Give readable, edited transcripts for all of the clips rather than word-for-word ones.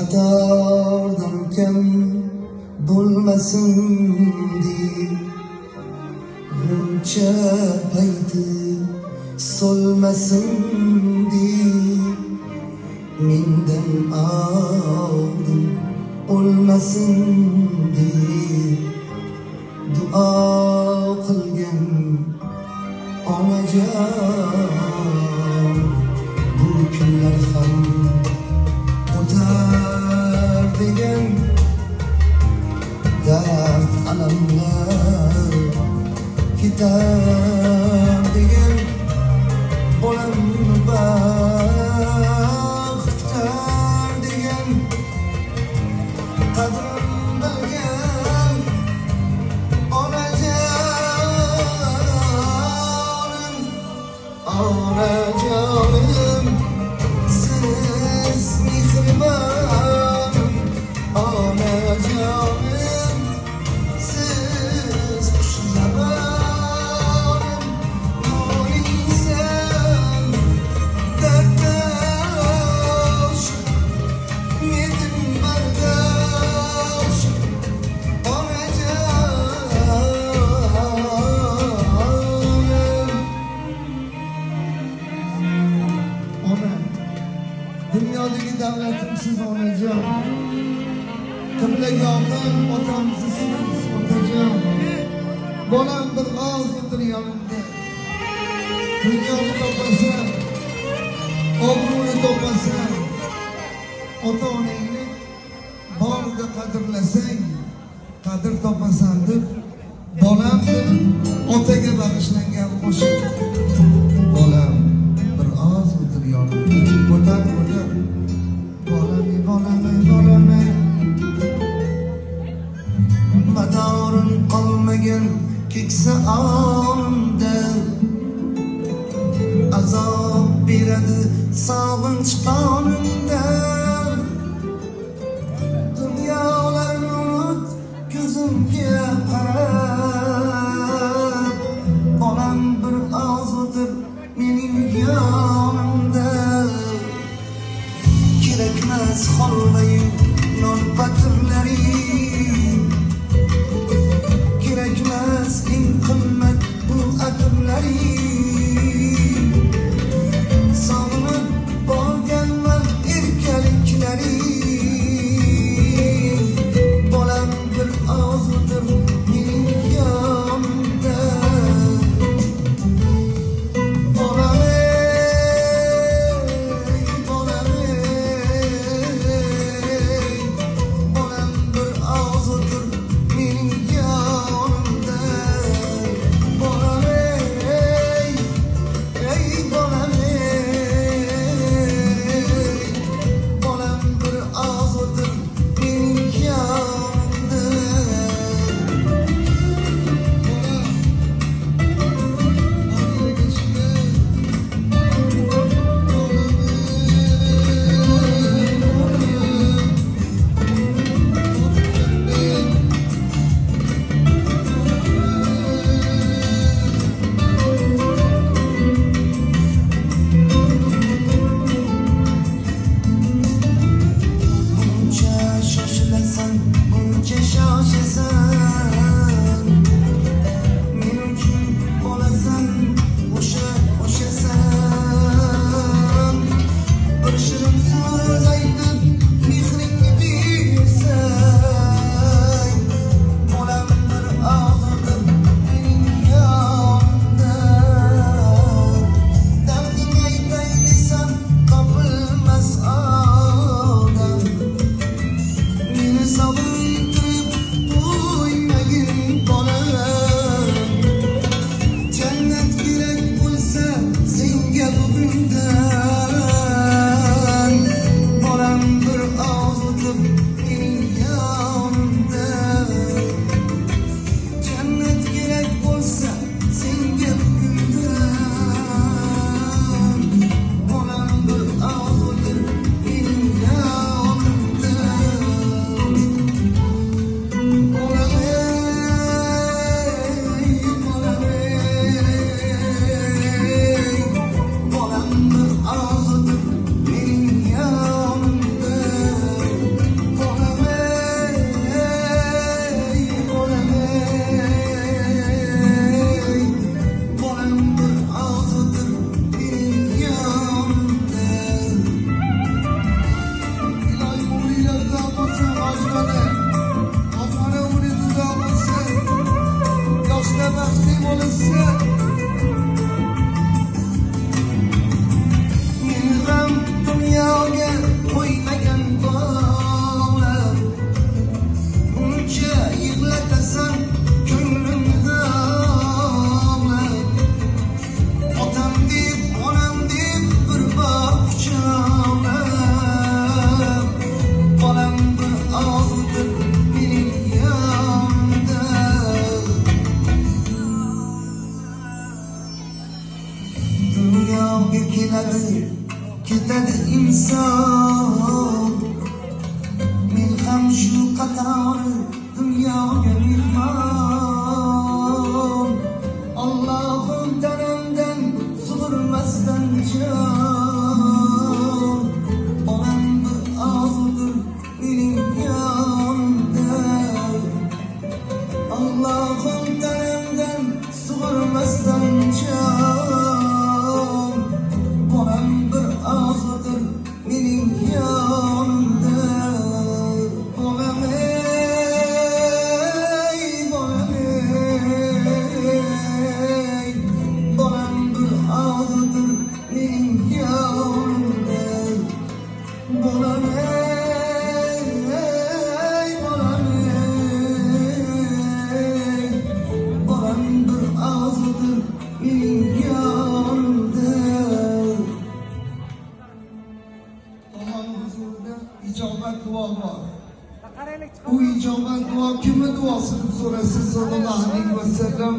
xatordan kam bo'lmasin deb g'uncha payti solmasin deb mendan oldin o'lmasin deb duo qilgan onajon bu kunlar ham o'tar degan dard alamlar ketar degan bolamni baxt kutar degan qadrim bilgan onajonim siz mehribonim onajonim siz xushzabonim mo'minsan dardosh yetim bardosh dünyadaki davlatimsiz onajon, qiblagohim otamsiz otajon, bolam bir oz o'tir yonimda. Dunyoni topasan, obro'ni topasan, ota-onangni borida qadrlasang, qadr topasan deb bolam deb otaga bag'ishlangan qo'shiq. Bolam bir oz o'tir yonimda. Bolam madorim qolmagan keksa onimda azob beradi sog'inch qonimda dunyolarni unut ko'zimga qarab bolam bir oz o'tir mening yonimda kerakmas holvayu non patirlaring kerakmas eng qimmat bu atirlaring sog'inib borganman erkaliklaring bolam bir oz o'tir mening yonimda bolam sabır inson men ham shu qatori dunyoga mehmon Allohim tanamdan sug'urmasdan jon onam bir og'zidir mening yonimda Allohim tanamdan sug'urmasdan jon onam bir og'zidir mening yonimda bolam ey bolam ey bolam bir og'zidir mening yonimda bolam ey bolam ey bolam bir og'zidir mening yonimda Allohning huzurida ijobat duo bor. Bu ijobat duo kimni duosi deb so'rasiz sallallohu alayhi vasallam.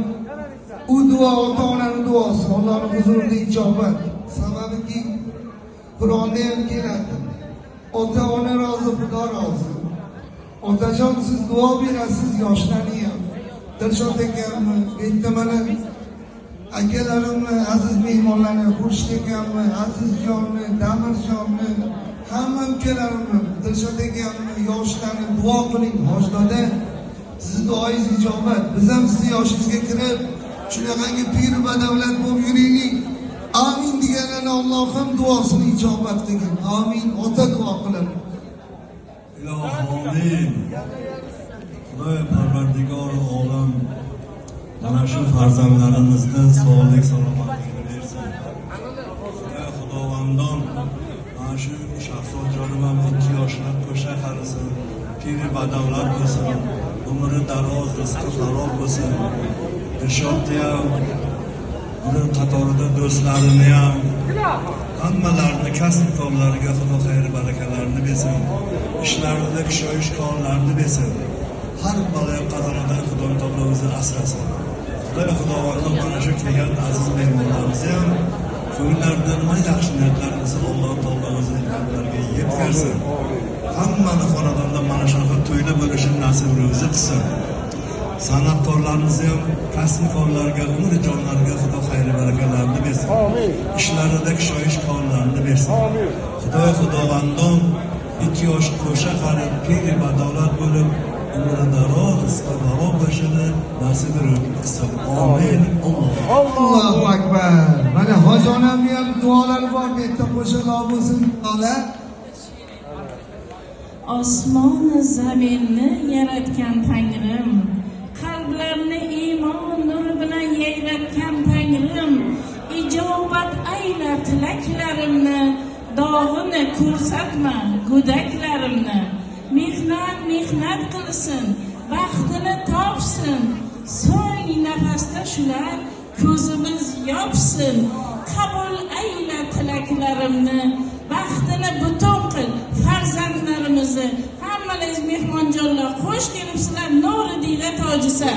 U duo ota-onaning duosi. Allohning huzurida ijobat. Sababiki Qur'onda ham keladi. Ota-ona rozi, Xudo rozi. Otajon siz duo berasiz yoshlarni ham. Dilshod akamni, mana akalarimni, aziz mehmonlarni, Xurshid akamni, Azizjonni, Damirjonni, hamma ukalarimni, Dilshod akamni, yoshlarni duo qiling. Hojdada sizni duoingiz ijobat. Biz ham sizni yoshingizga kirib, shunaqangi pir va davlat bo'lib yuraylik. Amin deganlarni Alloh ham duosini ijobat qilgin. Amin. Ota duo qiladi. Amin. Xudoy Parvardigor olam mana shu farzandlarimizni sog'lik salomatligini bersin. Xudoy Xudovandon mana shu Shahzodjonim ham 2 yoshlar qo'sha qarisin, piri badavlat bo'lsin, umri daroz, rizqi halol bo'lsin. Dilshodni ham uning qatorida do'stlarini ham hammalarini kasb korlariga Xudo xayr barakalarni bersin. Ishlarida kushoyish korlarni bersin. Har balo qazonidan Xudo taolo o'zi asrasin. Xudo Xudovandon mana shu kelgan aziz mehmonlarimizni ham ko'ngillaridan nima yaxshi niyatlar bo'lsa Alloh taolo o'zi qalblariga yetkazsin. Hammani xonadonda mana shunaqa to'yda bo'lishini nasibini o'zi qilsin. San'atkorlarimizni ham kasbkorlarga, umri jonlariga Xudo xayr barakalarni bersin. Amin. Ishlarida kushoyish korlarni bersin. Amin. Xudovandon 2 yosh qo'sha qari piri badavlat bo'lib umri daroz, rizqi halol bo'lishini nasibini qilsin. Amin. Allohu akbar. Mana hojonamni ham duolari bor, bitta qo'shiqlar bo'lsin. Ola Osmon zaminni yaratgan Tangrim, qalblarni iymon nuri bilan yayratgan Tangrim, ijobat ayla tilaklarimni, dog'ini ko'rsatma go'daklarimni. Mehnat qilsin, baxtini topsin, so'ng nafasda shular ko'zimiz yopsin. Qabul ayla tilaklarimni, baxtini butun qil farzandlarimizni. Hammalaringiz mehmonjonlar, xush kelibsizlar. Nuri diyda tojisa.